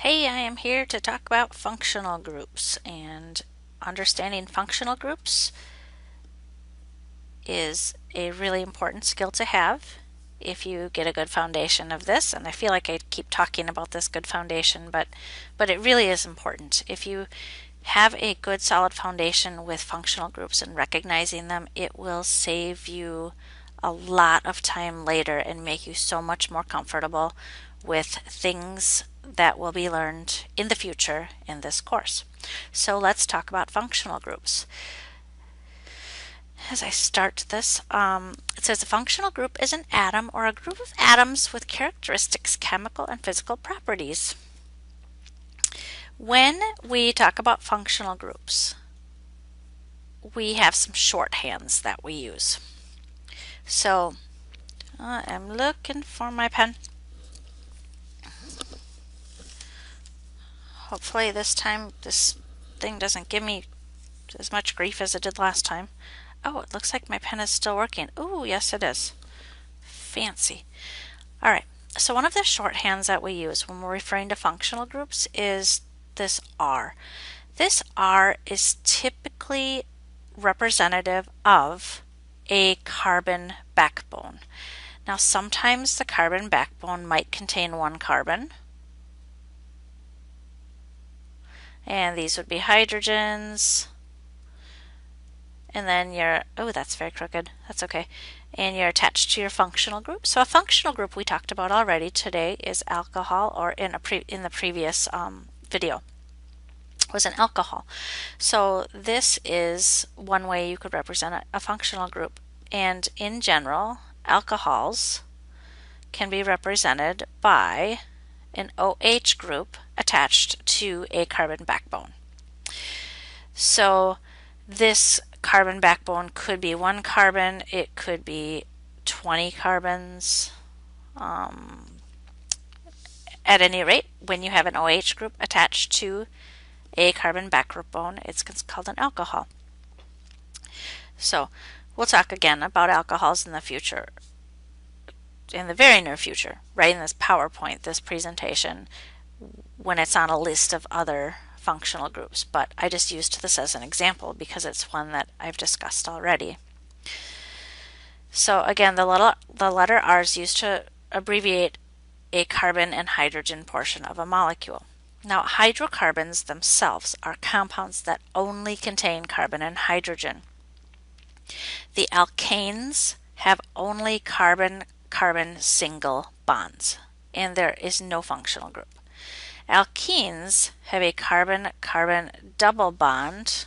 Hey, I am here to talk about functional groups, and understanding functional groups is a really important skill to have if you get a good foundation of this. And I feel like I keep talking about this good foundation, but it really is important. If you have a good solid foundation with functional groups and recognizing them, it will save you a lot of time later and make you so much more comfortable with things that will be learned in the future in this course. So let's talk about functional groups. As I start this, it says a functional group is an atom or a group of atoms with characteristics, chemical and physical properties. When we talk about functional groups, we have some shorthands that we use. So I'm looking for my pen. Hopefully this time this thing doesn't give me as much grief as it did last time. Oh, it looks like my pen is still working. Ooh, yes it is. Fancy. All right, so one of the shorthands that we use when we're referring to functional groups is this R. This R is typically representative of a carbon backbone. Now sometimes the carbon backbone might contain one carbon, and these would be hydrogens, and then oh, that's very crooked, that's okay, and you're attached to your functional group. So a functional group we talked about already today is alcohol, or in the previous video was an alcohol. So this is one way you could represent a functional group, and in general alcohols can be represented by an OH group attached to a carbon backbone. So this carbon backbone could be one carbon, it could be 20 carbons. At any rate, when you have an OH group attached to a carbon backbone, it's called an alcohol. So we'll talk again about alcohols in the future, in the very near future, right in this PowerPoint, this presentation, when it's on a list of other functional groups. But I just used this as an example because it's one that I've discussed already. So again, the letter R is used to abbreviate a carbon and hydrogen portion of a molecule. Now, hydrocarbons themselves are compounds that only contain carbon and hydrogen. The alkanes have only carbon-carbon single bonds, and there is no functional group. Alkenes have a carbon-carbon double bond,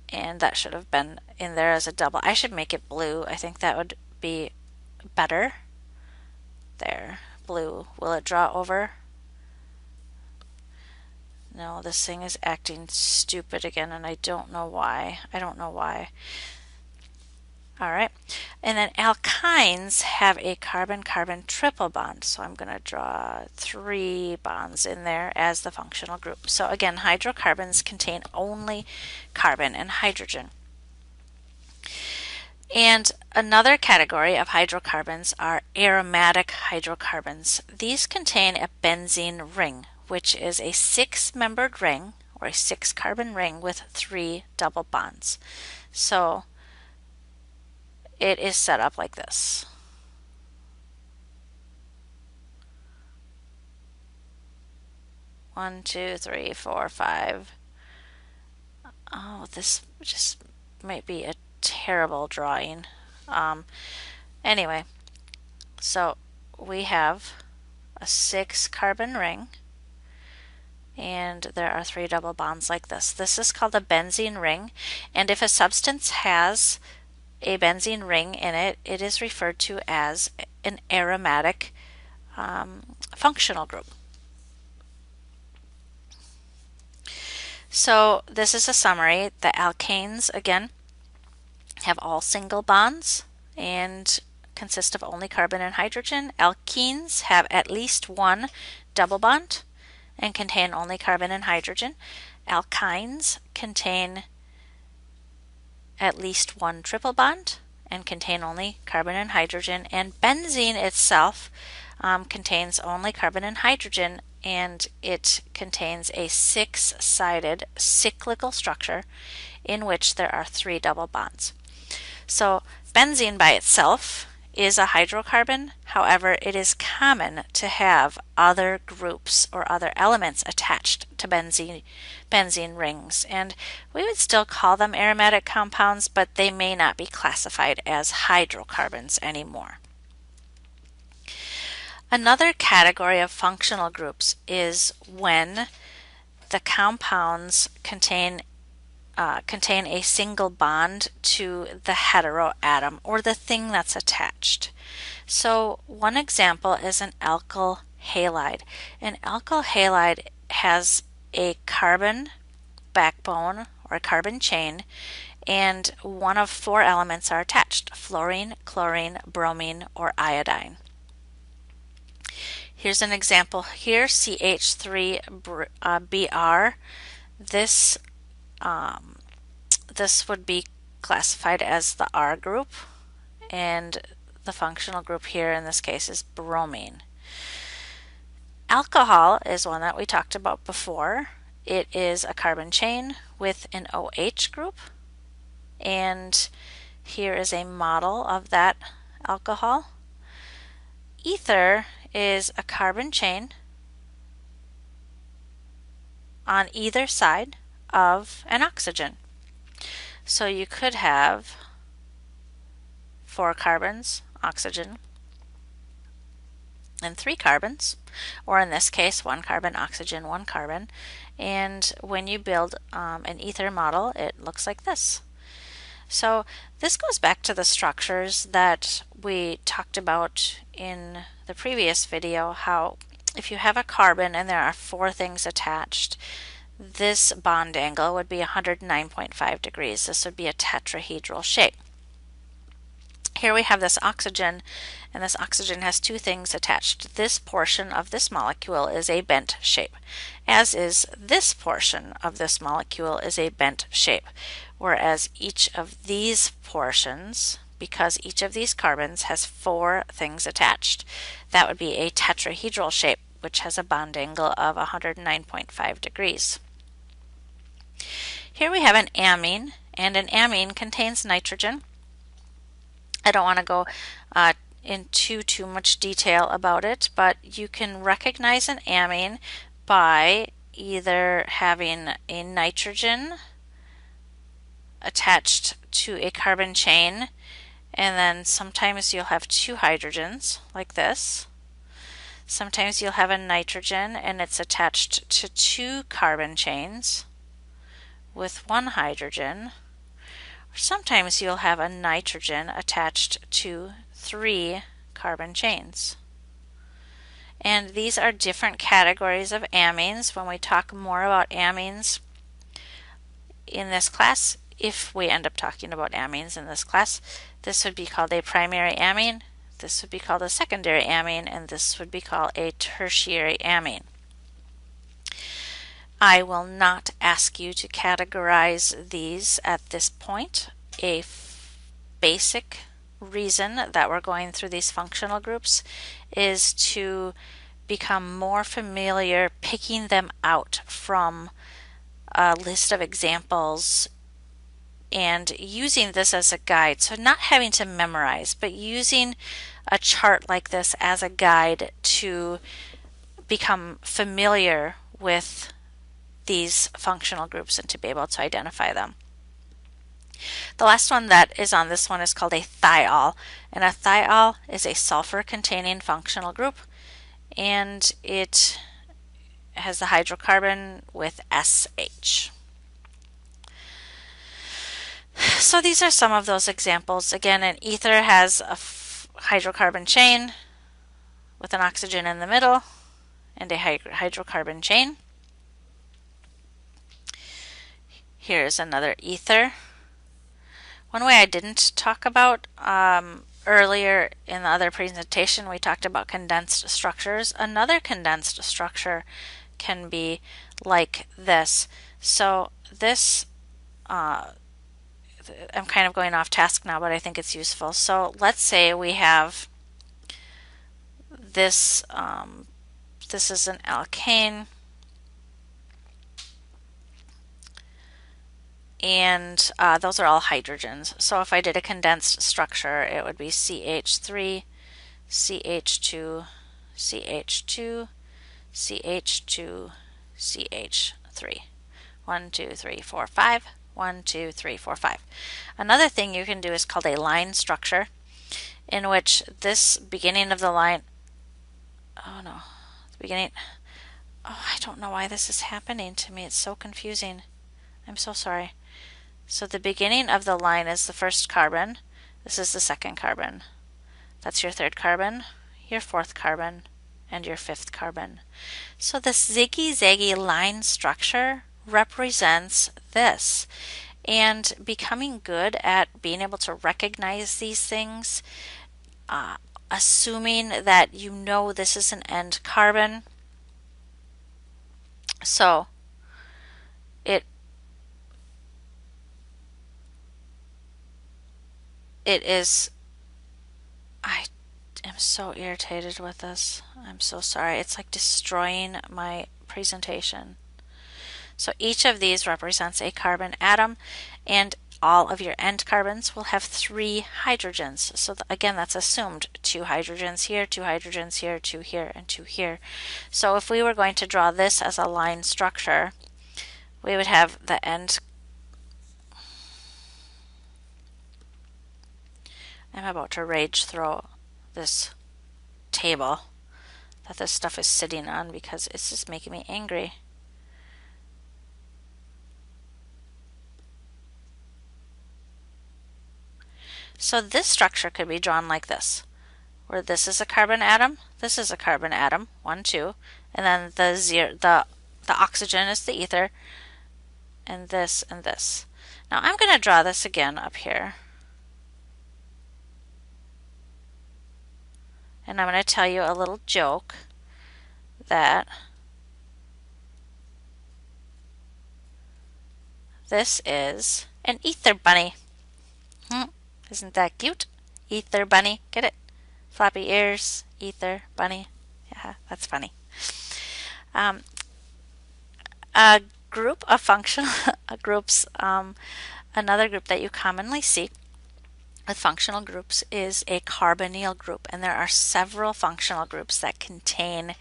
and that should have been in there as a double. I should make it blue. I think that would be better. There, blue. Will it draw over? No, this thing is acting stupid again, and I don't know why. All right, and then alkynes have a carbon-carbon triple bond, so I'm going to draw 3 bonds in there as the functional group. So again, hydrocarbons contain only carbon and hydrogen. And another category of hydrocarbons are aromatic hydrocarbons. These contain a benzene ring, which is a 6-membered ring, or a 6-carbon ring with 3 double bonds. So it is set up like this. One, two, three, four, five. Oh, this just might be a terrible drawing. Anyway, so we have a 6-carbon ring, and there are 3 double bonds like this. This is called a benzene ring, and if a substance has a benzene ring in it, it is referred to as an aromatic functional group. So this is a summary. The alkanes, again, have all single bonds and consist of only carbon and hydrogen. Alkenes have at least 1 double bond and contain only carbon and hydrogen. Alkynes contain at least 1 triple bond and contain only carbon and hydrogen. And benzene itself contains only carbon and hydrogen, and it contains a six-sided cyclical structure in which there are three double bonds. So benzene by itself is a hydrocarbon. However, it is common to have other groups or other elements attached to benzene rings, and we would still call them aromatic compounds, but they may not be classified as hydrocarbons anymore. Another category of functional groups is when the compounds contain a single bond to the heteroatom or the thing that's attached. So one example is an alkyl halide. An alkyl halide has a carbon backbone or a carbon chain, and one of four elements are attached: fluorine, chlorine, bromine, or iodine. Here's an example here, CH3Br. This would be classified as the R group, and the functional group here in this case is bromine. Alcohol is one that we talked about before. It is a carbon chain with an OH group, and here is a model of that alcohol. Ether is a carbon chain on either side of an oxygen. So you could have 4 carbons, oxygen, and 3 carbons, or in this case 1 carbon, oxygen, 1 carbon. And when you build an ether model, it looks like this. So this goes back to the structures that we talked about in the previous video, how if you have a carbon and there are 4 things attached, this bond angle would be 109.5 degrees. This would be a tetrahedral shape. Here we have this oxygen, and this oxygen has 2 things attached. This portion of this molecule is a bent shape, as is this portion of this molecule is a bent shape, whereas each of these portions, because each of these carbons has 4 things attached, that would be a tetrahedral shape, which has a bond angle of 109.5 degrees. Here we have an amine, and an amine contains nitrogen. I don't want to go into too much detail about it, but you can recognize an amine by either having a nitrogen attached to a carbon chain, and then sometimes you'll have 2 hydrogens like this. Sometimes you'll have a nitrogen and it's attached to 2 carbon chains with 1 hydrogen. Sometimes you'll have a nitrogen attached to 3 carbon chains. And these are different categories of amines. When we talk more about amines in this class, if we end up talking about amines in this class, this would be called a primary amine, this would be called a secondary amine, and this would be called a tertiary amine. I will not ask you to categorize these at this point. A basic reason that we're going through these functional groups is to become more familiar picking them out from a list of examples and using this as a guide. So not having to memorize, but using a chart like this as a guide to become familiar with these functional groups and to be able to identify them. The last one that is on this one is called a thiol, and a thiol is a sulfur-containing functional group, and it has the hydrocarbon with SH. So these are some of those examples. Again, an ether has a hydrocarbon chain with an oxygen in the middle and a hydrocarbon chain. Here's another ether. One way I didn't talk about earlier in the other presentation, we talked about condensed structures. Another condensed structure can be like this. So this, I'm kind of going off task now, but I think it's useful. So let's say we have this this is an alkane, and those are all hydrogens. So if I did a condensed structure, it would be CH3, CH2, CH2, CH2, CH3. 1, 2, 3, 4, 5. 1, 2, 3, 4, 5. Another thing you can do is called a line structure, in which this beginning of the line, oh no, the beginning, oh, I don't know why this is happening to me. It's so confusing. I'm so sorry. So the beginning of the line is the first carbon. This is the second carbon. That's your third carbon, your fourth carbon, and your fifth carbon. So this ziggy-zaggy line structure represents this. And becoming good at being able to recognize these things, assuming that you know this is an end carbon. So it is, I am so irritated with this. I'm so sorry. It's like destroying my presentation. So each of these represents a carbon atom, and all of your end carbons will have 3 hydrogens. So again, that's assumed 2 hydrogens here, 2 hydrogens here, 2 here, and 2 here. So if we were going to draw this as a line structure, we would have the end. I'm about to rage throw this table that this stuff is sitting on because it's just making me angry. So this structure could be drawn like this, where this is a carbon atom, this is a carbon atom, 1, 2, and then the oxygen is the ether, and this and this. Now I'm going to draw this again up here. And I'm going to tell you a little joke that this is an ether bunny. Isn't that cute? Ether bunny. Get it? Floppy ears, ether bunny. Yeah, that's funny. A group of functional groups, another group that you commonly see with functional groups is a carbonyl group, and there are several functional groups that contain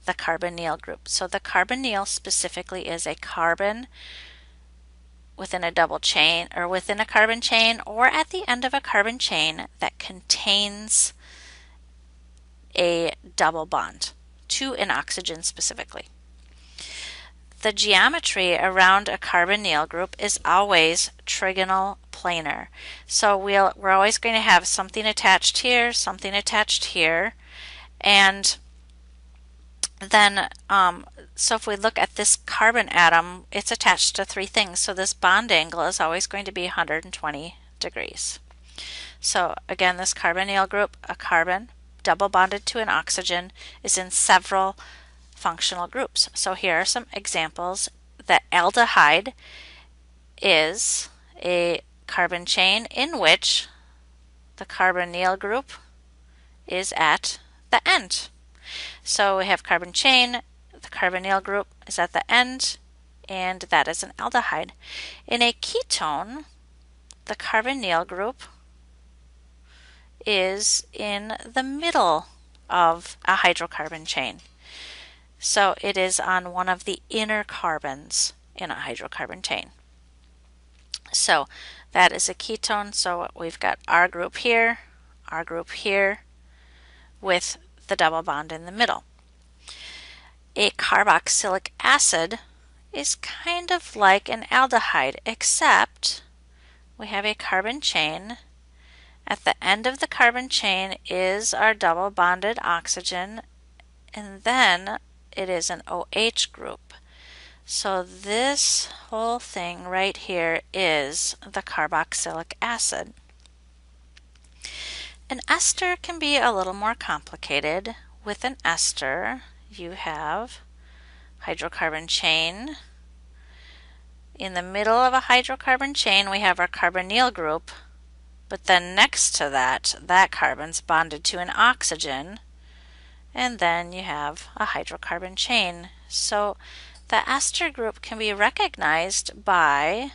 the carbonyl group. So the carbonyl specifically is a carbon within a double chain, or within a carbon chain, or at the end of a carbon chain that contains a double bond to an oxygen specifically. The geometry around a carbonyl group is always trigonal planar. So we're always going to have something attached here, something attached here, and then so if we look at this carbon atom, it's attached to 3 things. So this bond angle is always going to be 120 degrees. So again, this carbonyl group, a carbon double bonded to an oxygen, is in several functional groups. So here are some examples. The aldehyde is a carbon chain in which the carbonyl group is at the end. So we have carbon chain, the carbonyl group is at the end, and that is an aldehyde. In a ketone, the carbonyl group is in the middle of a hydrocarbon chain. So it is on one of the inner carbons in a hydrocarbon chain. So that is a ketone. So we've got our group here with the double bond in the middle. A carboxylic acid is kind of like an aldehyde, except we have a carbon chain. At the end of the carbon chain is our double bonded oxygen, and then it is an OH group. So this whole thing right here is the carboxylic acid. An ester can be a little more complicated. With an ester, you have hydrocarbon chain. In the middle of a hydrocarbon chain, we have our carbonyl group, but then next to that carbon's bonded to an oxygen, and then you have a hydrocarbon chain. So the ester group can be recognized by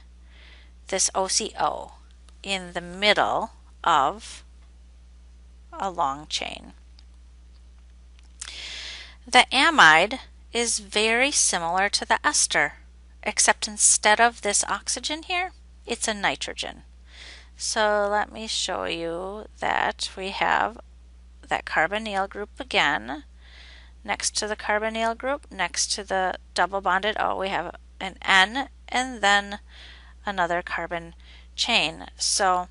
this OCO in the middle of a long chain. The amide is very similar to the ester, except instead of this oxygen here, it's a nitrogen. So let me show you that we have that carbonyl group again. Next to the carbonyl group, next to the double bonded O, we have an N and then another carbon chain. So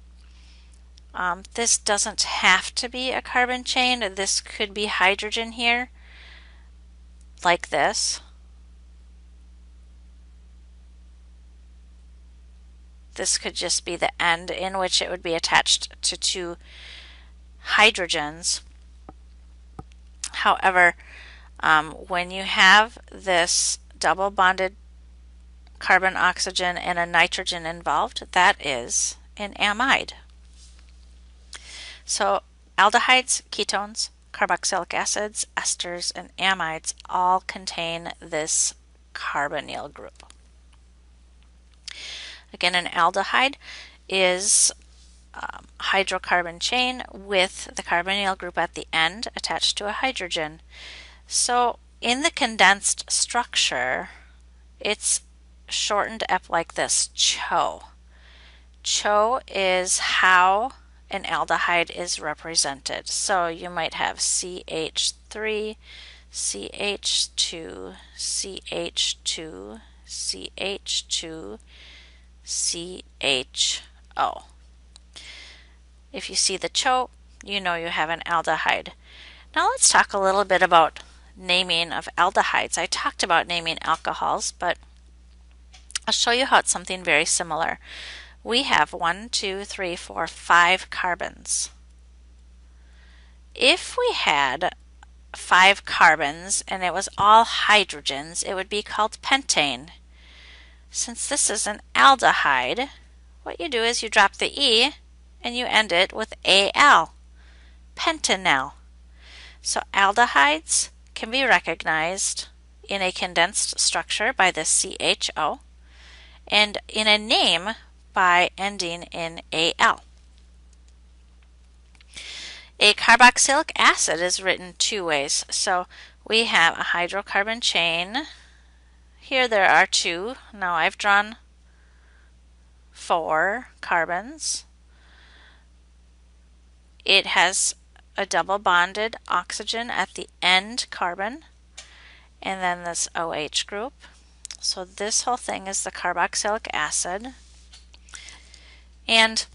this doesn't have to be a carbon chain. This could be hydrogen here, like this. This could just be the end in which it would be attached to two hydrogens. However, when you have this double bonded carbon oxygen and a nitrogen involved, that is an amide. So aldehydes, ketones, carboxylic acids, esters, and amides all contain this carbonyl group. Again, an aldehyde is hydrocarbon chain with the carbonyl group at the end attached to a hydrogen. So in the condensed structure, it's shortened up like this, CHO. CHO is how an aldehyde is represented. So you might have CH3, CH2, CH2, CH2, CHO. If you see the CHO, you know you have an aldehyde. Now let's talk a little bit about naming of aldehydes. I talked about naming alcohols, but I'll show you how it's something very similar. We have 5 carbons. If we had 5 carbons and it was all hydrogens, it would be called pentane. Since this is an aldehyde, what you do is you drop the E and you end it with Al, pentanal. So aldehydes can be recognized in a condensed structure by the CHO and in a name by ending in Al. A carboxylic acid is written two ways. So we have a hydrocarbon chain. Here there are 2. Now I've drawn 4 carbons. It has a double bonded oxygen at the end carbon, and then this OH group. So this whole thing is the carboxylic acid. And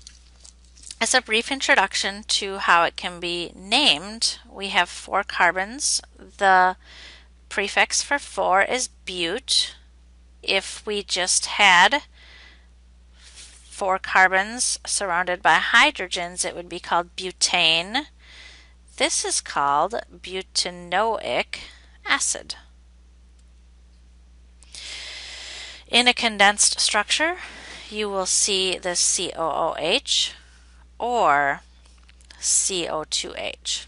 as a brief introduction to how it can be named, we have 4 carbons. The prefix for 4 is but. If we just had 4 carbons surrounded by hydrogens, it would be called butane. This is called butanoic acid. In a condensed structure, you will see the COOH or CO2H.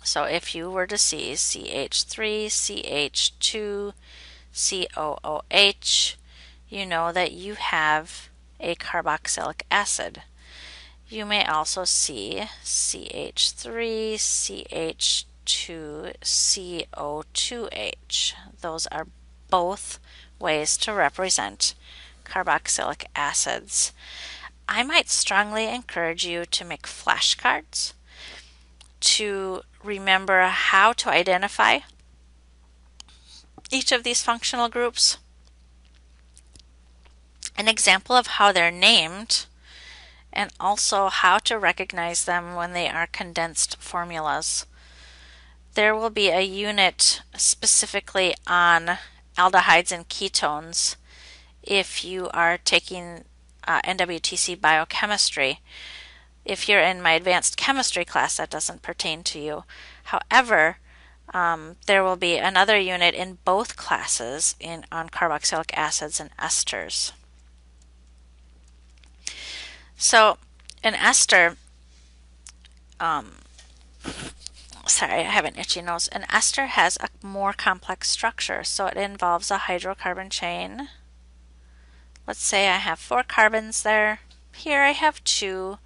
So if you were to see CH3, CH2, COOH, you know that you have a carboxylic acid. You may also see CH3, CH2, CO2H. Those are both ways to represent carboxylic acids. I might strongly encourage you to make flashcards to remember how to identify each of these functional groups. An example of how they're named, and also how to recognize them when they are condensed formulas. There will be a unit specifically on aldehydes and ketones if you are taking NWTC biochemistry. If you're in my advanced chemistry class, that doesn't pertain to you. However, there will be another unit in both classes on carboxylic acids and esters. sorry, I have an itchy nose. An ester has a more complex structure, so it involves a hydrocarbon chain. Let's say I have 4 carbons there. Here I have 2.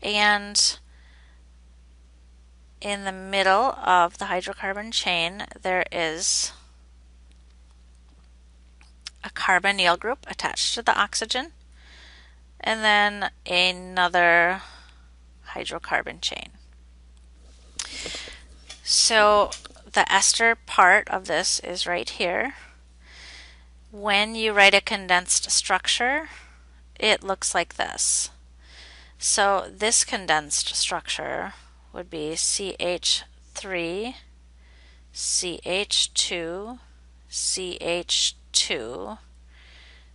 And in the middle of the hydrocarbon chain, there is a carbonyl group attached to the oxygen, and then another hydrocarbon chain. So the ester part of this is right here. When you write a condensed structure, it looks like this. So this condensed structure would be CH3, CH2, CH2,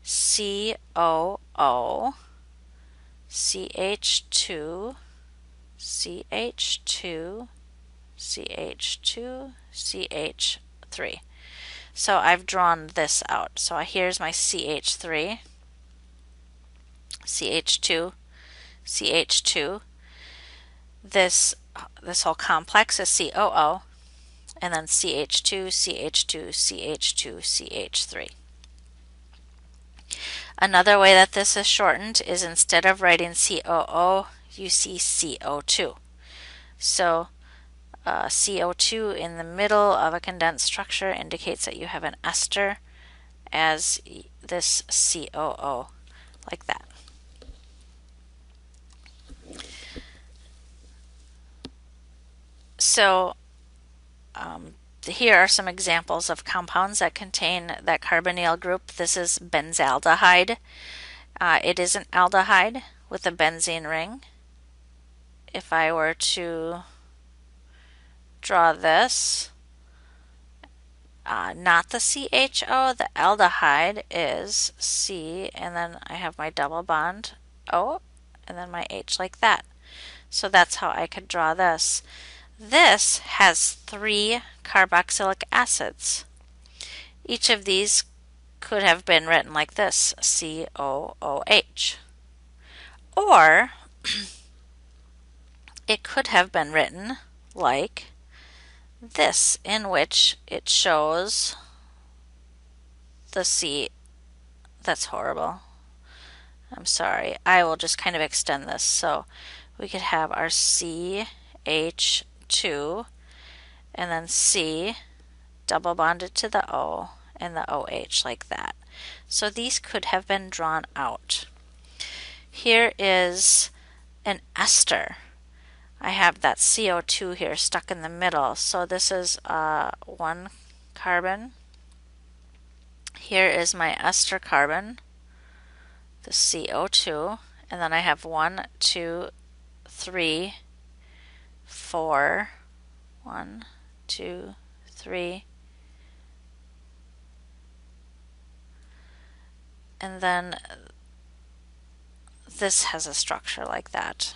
COO, CH2, CH2, CH2, CH3. So I've drawn this out. So here's my CH3, CH2, CH2. This whole complex is COO, and then CH2, CH2, CH2, CH3. Another way that this is shortened is instead of writing COO, you see CO2. So CO2 in the middle of a condensed structure indicates that you have an ester as this COO, like that. So here are some examples of compounds that contain that carbonyl group. This is Benzaldehyde. It is an aldehyde with a benzene ring. If I were to draw this, not the CHO, the aldehyde is C, and then I have my double bond O, and then my H like that. So that's how I could draw this. This has 3 carboxylic acids. Each of these could have been written like this, COOH. Or it could have been written like this, in which it shows the C. That's horrible. I'm sorry. I will just kind of extend this. So we could have our CH2 and then C double bonded to the O and the OH like that. So these could have been drawn out. Here is an ester. I have that CO2 here stuck in the middle. So this is 1 carbon. Here is my ester carbon, the CO2, and then I have 1, 2, 3, 4, 1, 2, 3, and then this has a structure like that.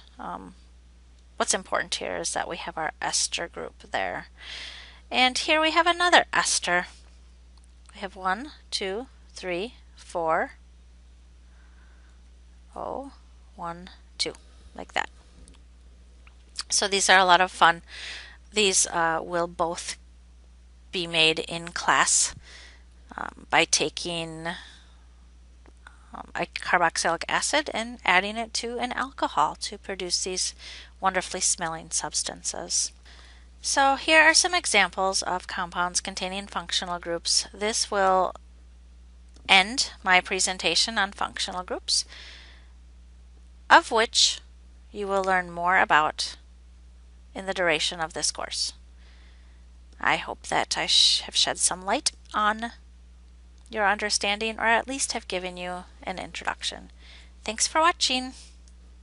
What's important here is that we have our ester group there. And here we have another ester. We have 1, 2, 3, 4, 1, 2, like that. So these are a lot of fun. These will both be made in class by taking a carboxylic acid and adding it to an alcohol to produce these wonderfully smelling substances. So here are some examples of compounds containing functional groups. This will end my presentation on functional groups, of which you will learn more about in the duration of this course. I hope that I have shed some light on your understanding, or at least have given you an introduction. Thanks for watching.